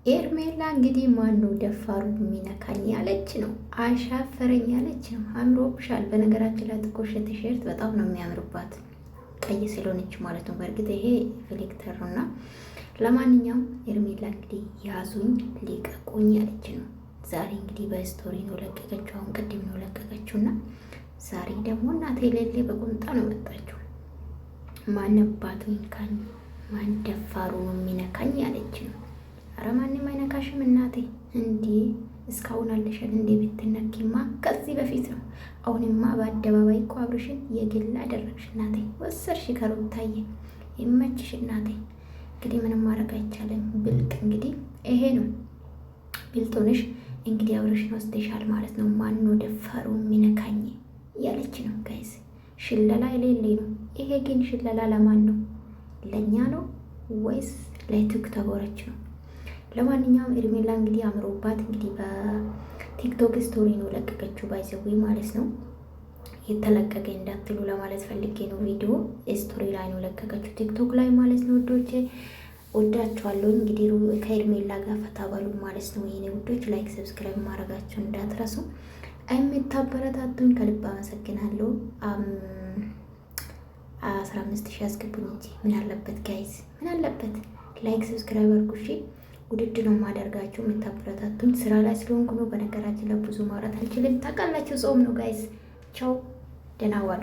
ኤርሜላ እንግዲህ ማነው ደፋሩ የሚነካኝ ያለች ነው። አሻፈረኝ ያለች ነው። አምሮብሻል። በነገራችን ላይ ጥቁር ቲሸርት በጣም ነው የሚያምርባት፣ ቀይ ስለሆነች ማለት ነው። በእርግጥ ይሄ ፊሊክተር ነው እና ለማንኛውም ኤርሜላ እንግዲህ ያዙኝ ሊቀቁኝ ያለች ነው። ዛሬ እንግዲህ በስቶሪ ነው ለቀቀችው። አሁን ቅድም ነው ለቀቀችው እና ዛሬ ደግሞ እናቴ ሌሌ በቁምጣ ነው መጣችው። ማነባቱ ይንካኝ፣ ማን ደፋሩ ነው የሚነካኝ ያለች ነው። አረ ማንም አይነካሽም እናቴ። እንዴ እስካሁን አለሻል እንዴ? ብትነኪማ ከዚህ በፊት ነው። አሁንማ በአደባባይ እኮ አብርሽን የግል አደረግሽ እናቴ። ወሰርሽ ከሩታዬ ይመችሽ እናቴ። እንግዲህ ምንም ማድረግ አይቻልም። ብልጥ እንግዲህ ይሄ ነው። ብልጥ ሆነሽ እንግዲህ አብርሽን ወስደሻል ማለት ነው። ማን ነው ደፋሩ የሚነካኝ ያለች ነው። ጋይስ ሽለላ የሌለ ነው ይሄ። ግን ሽለላ ለማን ነው? ለእኛ ነው ወይስ ለቲክቶከሮች ነው? ለማንኛውም ኤርሜላ እንግዲህ አምሮባት እንግዲህ በቲክቶክ ስቶሪ ነው ለቀቀችው። ባይዘዌ ማለት ነው የተለቀቀ እንዳትሉ ለማለት ፈልጌ ነው። ቪዲዮ ስቶሪ ላይ ነው ለቀቀችው ቲክቶክ ላይ ማለት ነው። ውዶቼ ወዳችኋለሁ። እንግዲህ ከኤርሜላ ጋር ፈታ በሉ ማለት ነው። የኔ ውዶች ላይክ ሰብስክራይብ ማድረጋችሁን እንዳትረሱ። የምታበረታቱኝ ከልብ አመሰግናለሁ። 15,000 ያስገቡኝ እንጂ ምን አለበት ጋይዝ፣ ምን አለበት ላይክ ሰብስክራይብ አድርጉ። እሺ ውድድ ነው ማደርጋችሁ። የምታበረታቱኝ ስራ ላይ ስለሆንኩ ነው። በነገራችን ላይ ብዙ ማውራት አልችልም ታውቃላችሁ። ጾም ነው ጋይዝ። ቻው፣ ደህና ዋሉ።